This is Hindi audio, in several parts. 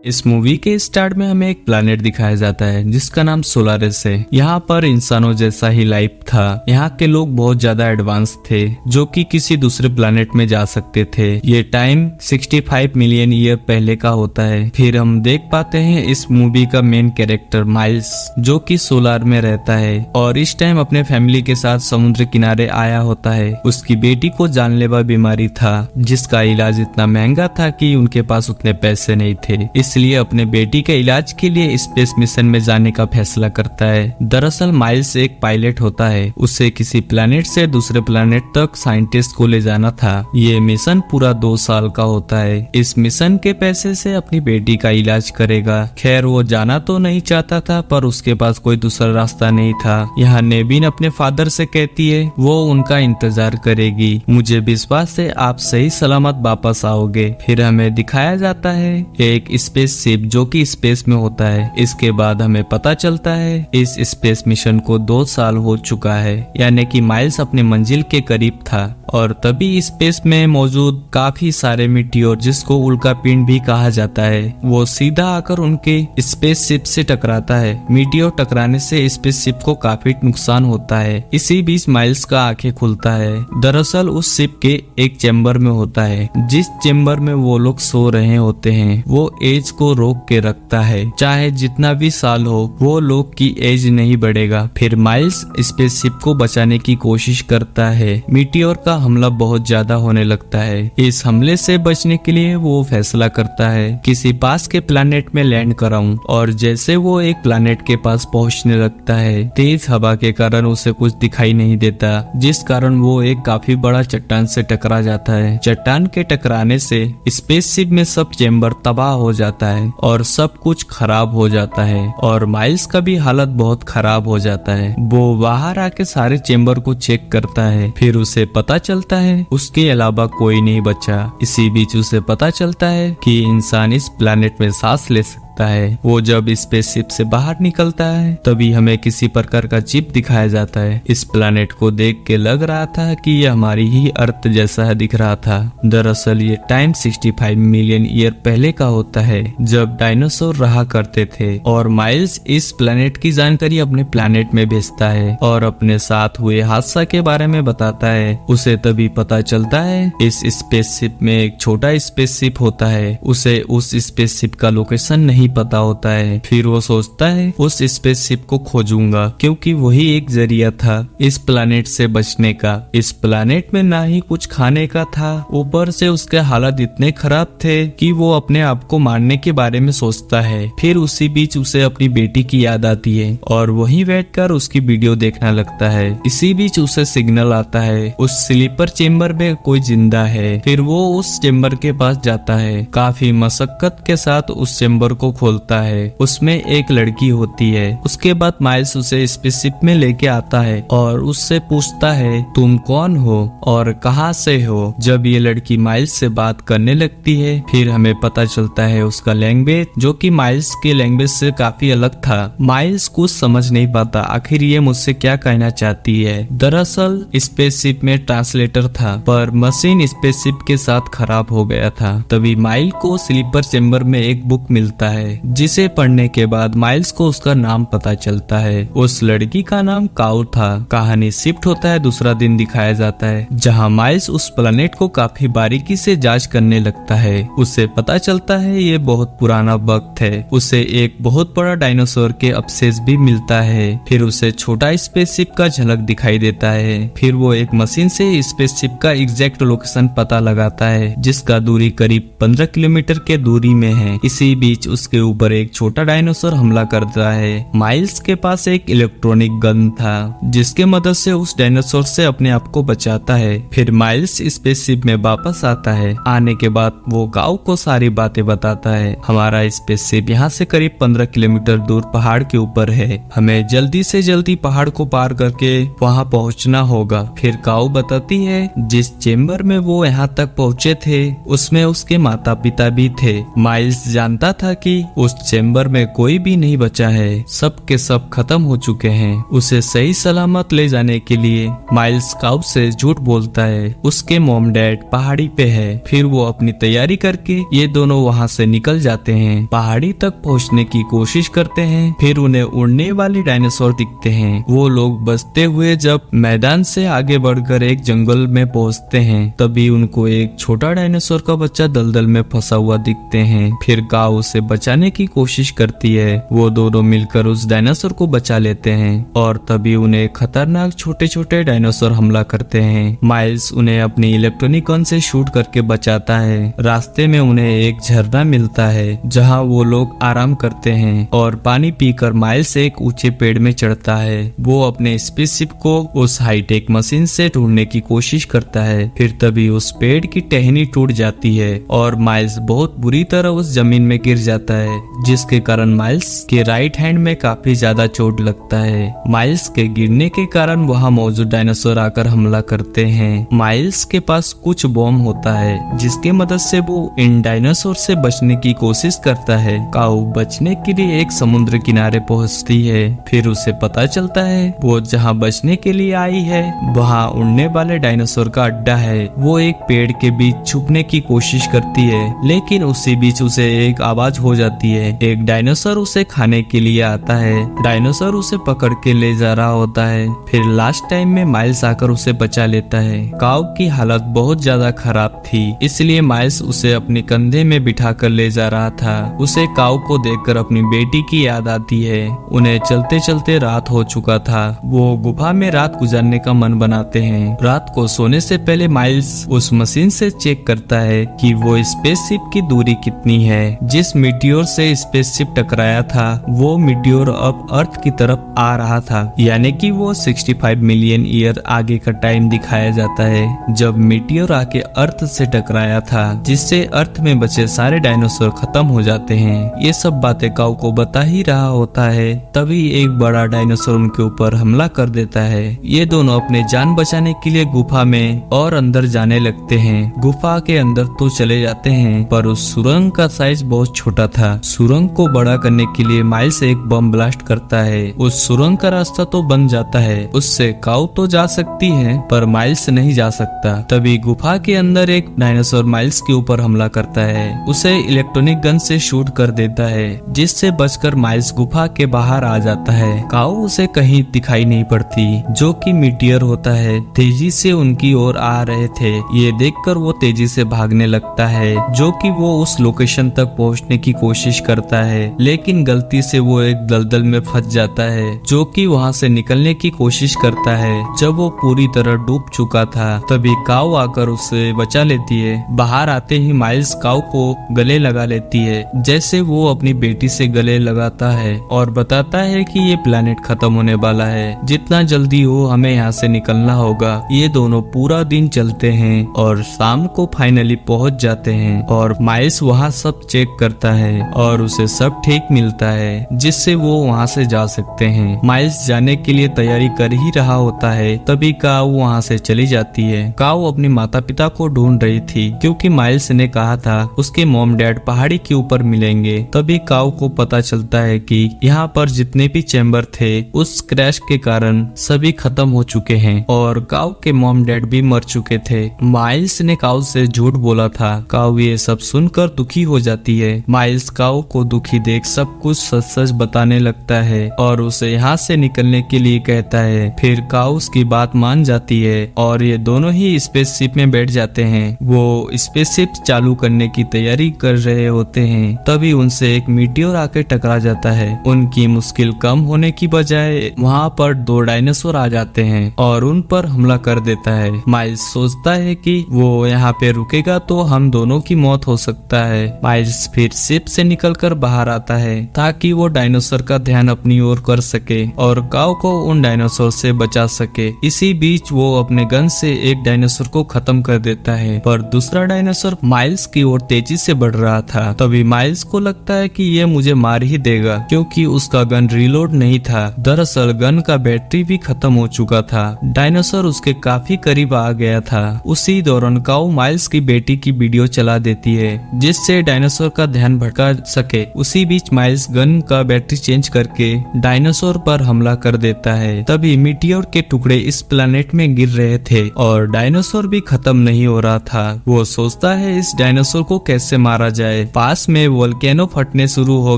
इस मूवी के स्टार्ट में हमें एक प्लैनेट दिखाया जाता है जिसका नाम सोलारिस है। यहाँ पर इंसानों जैसा ही लाइफ था। यहाँ के लोग बहुत ज्यादा एडवांस थे जो कि किसी दूसरे प्लैनेट में जा सकते थे। ये टाइम 65 मिलियन ईयर पहले का होता है। फिर हम देख पाते हैं इस मूवी का मेन कैरेक्टर माइल्स जो कि सोलार में रहता है और इस टाइम अपने फैमिली के साथ समुद्र किनारे आया होता है। उसकी बेटी को जानलेवा बीमारी था जिसका इलाज इतना महंगा था कि उनके पास उतने पैसे नहीं थे, इसलिए अपने बेटी के इलाज के लिए स्पेस मिशन में जाने का फैसला करता है। दरअसल माइल्स एक पायलट होता है, उसे किसी प्लैनेट से दूसरे प्लैनेट तक साइंटिस्ट को ले जाना था। ये मिशन पूरा 2 साल का होता है। इस मिशन के पैसे से अपनी बेटी का इलाज करेगा। खैर वो जाना तो नहीं चाहता था पर उसके पास कोई दूसरा रास्ता नहीं था। यहाँ नेविन अपने फादर से कहती है वो उनका इंतजार करेगी, मुझे विश्वास है आप सही सलामत वापस आओगे। फिर हमें दिखाया जाता है एक स्पेस शिप जो कि स्पेस में होता है। इसके बाद हमें पता चलता है इस स्पेस मिशन को 2 साल हो चुका है, यानी कि माइल्स अपने मंजिल के करीब था और तभी स्पेस में मौजूद काफी सारे मीटियोर जिसको उल्का पिंड भी कहा जाता है वो सीधा आकर उनके स्पेस शिप से टकराता है। मीटियोर टकराने से स्पेस शिप को काफी नुकसान होता है। इसी बीच माइल्स का आंखें खुलता है। दरअसल उस शिप के एक चेम्बर में होता है जिस चेम्बर में वो लोग सो रहे होते हैं। वो एज को रोक के रखता है, चाहे जितना भी साल हो वो लोग की एज नहीं बढ़ेगा। फिर माइल्स स्पेसशिप को बचाने की कोशिश करता है। मीटियोर का हमला बहुत ज्यादा होने लगता है। इस हमले से बचने के लिए वो फैसला करता है किसी पास के प्लैनेट में लैंड कराऊं और जैसे वो एक प्लैनेट के पास पहुंचने लगता है तेज हवा के कारण उसे कुछ दिखाई नहीं देता, जिस कारण वो एक काफी बड़ा चट्टान से टकरा जाता है। चट्टान के टकराने से स्पेसशिप में सब चेम्बर तबाह हो जाता है और सब कुछ खराब हो जाता है और माइल्स का भी हालत बहुत खराब हो जाता है। वो बाहर आके सारे चेम्बर को चेक करता है। फिर उसे पता चलता है उसके अलावा कोई नहीं बचा। इसी बीच उसे पता चलता है कि इंसान इस प्लैनेट में सांस ले सकता है। वो जब स्पेसशिप से बाहर निकलता है तभी हमें किसी प्रकार का चिप दिखाया जाता है। इस प्लैनेट को देख के लग रहा था कि ये हमारी ही अर्थ जैसा दिख रहा था। दरअसल ये टाइम 65 मिलियन ईयर पहले का होता है जब डायनासोर रहा करते थे और माइल्स इस प्लैनेट की जानकारी अपने प्लैनेट में भेजता है और अपने साथ हुए हादसा के बारे में बताता है। उसे तभी पता चलता है इस स्पेसशिप में एक छोटा स्पेसशिप होता है। उसे उस स्पेसशिप का लोकेशन नहीं पता होता है। फिर वो सोचता है उस स्पेसशिप को खोजूंगा क्योंकि वही एक जरिया था इस प्लैनेट से बचने का। इस प्लैनेट में ना ही कुछ खाने का था, ऊपर से उसके हालात इतने खराब थे कि वो अपने आप को मारने के बारे में सोचता है। फिर उसी बीच उसे अपनी बेटी की याद आती है और वहीं बैठकर उसकी वीडियो देखने लगता है। इसी बीच उसे सिग्नल आता है उस स्लीपर चेम्बर में कोई जिंदा है। फिर वो उस चेम्बर के पास जाता है। काफी मशक्कत के साथ उस चेम्बर को खोलता है। उसमें एक लड़की होती है। उसके बाद माइल्स उसे स्पेसशिप में लेके आता है और उससे पूछता है तुम कौन हो और कहां से हो। जब ये लड़की माइल्स से बात करने लगती है फिर हमें पता चलता है उसका लैंग्वेज जो कि माइल्स के लैंग्वेज से काफी अलग था। माइल्स कुछ समझ नहीं पाता आखिर ये मुझसे क्या कहना चाहती है। दरअसल स्पेसशिप में ट्रांसलेटर था पर मशीन स्पेसशिप के साथ खराब हो गया था। तभी माइल को स्लीपर चेम्बर में एक बुक मिलता है जिसे पढ़ने के बाद माइल्स को उसका नाम पता चलता है। उस लड़की का नाम काउ था। कहानी शिफ्ट होता है दूसरा दिन दिखाया जाता है जहां माइल्स उस प्लैनेट को काफी बारीकी से जांच करने लगता है। उसे पता चलता है ये बहुत पुराना वक्त है। उसे एक बहुत बड़ा डायनासोर के अवशेष भी मिलता है। फिर उसे छोटा स्पेसशिप का झलक दिखाई देता है। फिर वो एक मशीन से स्पेसशिप का एग्जैक्ट लोकेशन पता लगाता है जिसका दूरी करीब 15 किलोमीटर के दूरी में है। इसी बीच उसके ऊपर एक छोटा डायनासोर हमला करता है। माइल्स के पास एक इलेक्ट्रॉनिक गन था जिसके मदद से उस डायनासोर से अपने आप को बचाता है। फिर माइल्स स्पेसशिप में वापस आता है। आने के बाद वो काउ को सारी बातें बताता है। हमारा स्पेसशिप यहाँ से करीब 15 किलोमीटर दूर पहाड़ के ऊपर है। हमें जल्दी से जल्दी पहाड़ को पार करके वहाँ पहुँचना होगा। फिर काउ बताती है जिस चेम्बर में वो यहाँ तक पहुँचे थे उसमें उसके माता पिता भी थे। माइल्स जानता था कि कि उस चेम्बर में कोई भी नहीं बचा है, सब के सब खत्म हो चुके हैं। उसे सही सलामत ले जाने के लिए माइल्स काउ से झूठ बोलता है। उसके मॉम डैड पहाड़ी पे है। फिर वो अपनी तैयारी करके ये दोनों वहाँ से निकल जाते हैं। पहाड़ी तक पहुँचने की कोशिश करते हैं। फिर उन्हें उड़ने वाले डायनासोर दिखते हैं। वो लोग बचते हुए जब मैदान से आगे बढ़कर एक जंगल में पहुँचते हैं, तभी उनको एक छोटा डायनासोर का बच्चा दलदल में फंसा हुआ दिखते हैं। फिर काऊ उसे बचाने की कोशिश करती है। वो दोनों मिलकर उस डायनासोर को बचा लेते हैं और तभी उन्हें खतरनाक छोटे छोटे डायनासोर हमला करते हैं। माइल्स उन्हें अपनी इलेक्ट्रॉनिक गन से शूट करके बचाता है। रास्ते में उन्हें एक झरना मिलता है जहाँ वो लोग आराम करते हैं और पानी पीकर माइल्स एक ऊंचे पेड़ में चढ़ता है। वो अपने स्पेसशिप को उस हाईटेक मशीन से ढूंढने की कोशिश करता है। फिर तभी उस पेड़ की टहनी टूट जाती है और माइल्स बहुत बुरी तरह उस जमीन में गिर जाता है, जिसके कारण माइल्स के राइट हैंड में काफी ज्यादा चोट लगता है। माइल्स के गिरने के कारण वहाँ मौजूद डायनासोर आकर हमला करते हैं। माइल्स के पास कुछ बॉम्ब होता है जिसके मदद से वो इन डायनासोर से बचने की कोशिश करता है। काऊ बचने के लिए एक समुद्र किनारे पहुंचती है। फिर उसे पता चलता है वो जहाँ बचने के लिए आई है वहाँ उड़ने वाले डायनासोर का अड्डा है। वो एक पेड़ के बीच छुपने की कोशिश करती है, लेकिन उसी बीच उसे एक आवाज हो जाती है। एक डायनासोर उसे खाने के लिए आता है। डायनासोर उसे पकड़ के ले जा रहा होता है। फिर लास्ट टाइम में माइल्स आकर उसे बचा लेता है। काऊ की हालत बहुत ज्यादा खराब थी, इसलिए माइल्स उसे अपने कंधे में बिठा कर ले जा रहा था। उसे काऊ को देखकर अपनी बेटी की याद आती है। उन्हें चलते चलते रात हो चुका था। वो गुफा में रात गुजारने का मन बनाते हैं। रात को सोने से पहले माइल्स उस मशीन से चेक करता है कि वो स्पेसशिप की दूरी कितनी है। जिस मीटियोर से स्पेसशिप टकराया था वो मीटियोर अब अर्थ की तरफ आ रहा था, यानी कि वो 65 मिलियन ईयर आगे का टाइम दिखाया जाता है जब मीटियोर आके अर्थ से टकराया था, जिससे अर्थ में बचे सारे डायनासोर खत्म हो जाते हैं। ये सब बातें काऊ को बता ही रहा होता है, तभी एक बड़ा डायनासोर उनके ऊपर हमला कर देता है। ये दोनों अपने जान बचाने के लिए गुफा में और अंदर जाने लगते हैं। गुफा के अंदर तो चले जाते हैं, पर उस सुरंग का साइज बहुत छोटा था। सुरंग को बड़ा करने के लिए माइल्स एक बम ब्लास्ट करता है। उस सुरंग का रास्ता तो बन जाता है, उससे काऊ तो जा सकती है पर माइल्स नहीं जा सकता। तभी गुफा के अंदर एक डायनासोर माइल्स के ऊपर हमला करता है। उसे इलेक्ट्रॉनिक गन से शूट कर देता है, जिससे बचकर माइल्स गुफा के बाहर आ जाता है। काऊ उसे कहीं दिखाई नहीं पड़ती, जो कि मीटियर होता है तेजी से उनकी ओर आ रहे थे। ये देखकर वो तेजी से भागने लगता है, जो कि वो उस लोकेशन तक पहुंचने की कोशिश करता है, लेकिन गलती से वो एक दलदल में फंस जाता है, जो कि वहां से निकलने की कोशिश करता है। जब वो पूरी तरह डूब चुका था तभी काऊ आकर उसे बचा लेती है। बाहर आते ही माइल्स काऊ को गले लगा लेती है, जैसे वो अपनी बेटी से गले लगाता है और बताता है कि ये प्लेनेट खत्म होने वाला है, जितना जल्दी हो हमें यहाँ से निकलना होगा। ये दोनों पूरा दिन चलते हैं और शाम को फाइनली पहुंच जाते हैं और माइल्स वहाँ सब चेक करता है और उसे सब ठीक मिलता है, जिससे वो वहाँ से जा सकते हैं। माइल्स जाने के लिए तैयारी कर ही रहा होता है, तभी काऊ वहाँ से चली जाती है। काऊ अपने माता पिता को ढूंढ रही थी, क्योंकि माइल्स ने कहा था उसके मॉम डैड पहाड़ी के ऊपर मिलेंगे। तभी काऊ को पता चलता है कि यहाँ पर जितने भी चैम्बर थे उस क्रैश के कारण सभी खत्म हो चुके हैं और काऊ के मॉम डैड भी मर चुके थे। माइल्स ने काऊ से झूठ बोला था। काऊ ये सब सुनकर दुखी हो जाती है। माइल्स काऊ को दुखी देख सब कुछ सच सच बताने लगता है और उसे यहाँ से निकलने के लिए कहता है। फिर काऊ उसकी बात मान जाती है और ये दोनों ही स्पेसशिप में बैठ जाते हैं। वो स्पेसशिप चालू करने की तैयारी कर रहे होते हैं, तभी उनसे एक मीटियोर आके टकरा जाता है। उनकी मुश्किल कम होने की बजाय वहाँ पर दो डायनासोर आ जाते हैं और उन पर हमला कर देता है। माइल्स सोचता है कि वो यहाँ पे रुकेगा तो हम दोनों की मौत हो सकता है। माइल्स फिर शिप से निकलकर बाहर आता है ताकि वो डायनासोर का ध्यान अपनी ओर कर सके और काऊ को उन डायनासोर से बचा सके। इसी बीच वो अपने गन से एक डायनासोर को खत्म कर देता है, पर दूसरा डायनासोर माइल्स की ओर तेजी से बढ़ रहा था। तभी माइल्स को लगता है कि ये मुझे मार ही देगा, क्योंकि उसका गन रिलोड नहीं था। दरअसल गन का बैटरी भी खत्म हो चुका था। डायनासोर उसके काफी करीब आ गया था। उसी दौरान काऊ माइल्स की बेटी की वीडियो चला देती है, जिससे डायनासोर का ध्यान भटका सके। उसी बीच माइल्स गन का बैटरी चेंज करके डायनासोर पर हमला कर देता है। तभी मीटियोर के टुकड़े इस प्लेनेट में गिर रहे थे और डायनासोर भी खत्म नहीं हो रहा था। वो सोचता है इस डायनासोर को कैसे मारा जाए। पास में वोल्केनो फटने शुरू हो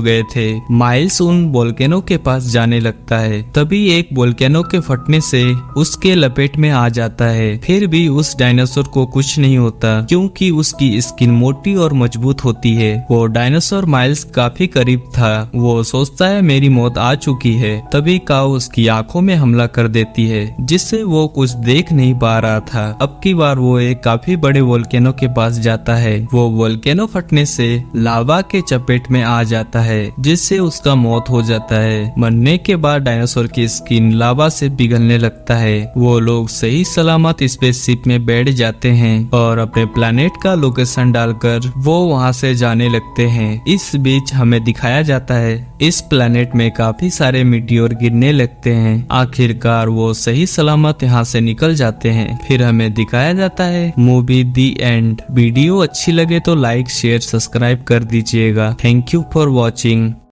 गए थे। माइल्स उन वोल्केनो के पास जाने लगता है। तभी एक वोल्केनो के फटने से उसके लपेट में आ जाता है। फिर भी उस डायनासोर को कुछ नहीं होता क्योंकि उसकी स्किन मोटी और मजबूत होती है। वो डायनासोर माइल्स काफी करीब था। वो सोचता है मेरी मौत आ चुकी है। तभी काऊ उसकी आंखों में हमला कर देती है जिससे वो कुछ देख नहीं पा रहा था। अब की बार वो एक काफी बड़े वोल्केनो के पास जाता है। वो वोल्केनो फटने से लावा के चपेट में आ जाता है जिससे उसका मौत हो जाता है। मरने के बाद डायनासोर की स्किन लावा से पिघलने लगता है। वो लोग सही सलामत स्पेसशिप में बैठ जाते हैं और अपने प्लेनेट का लोकेशन डालकर वो वहां से जाने लगते हैं। इस बीच हमें दिखाया जाता है इस प्लेनेट में काफी सारे मीटियोर गिरने लगते हैं। आखिरकार वो सही सलामत यहाँ से निकल जाते हैं। फिर हमें दिखाया जाता है मूवी दी एंड। वीडियो अच्छी लगे तो लाइक शेयर सब्सक्राइब कर दीजिएगा। Thank you for watching.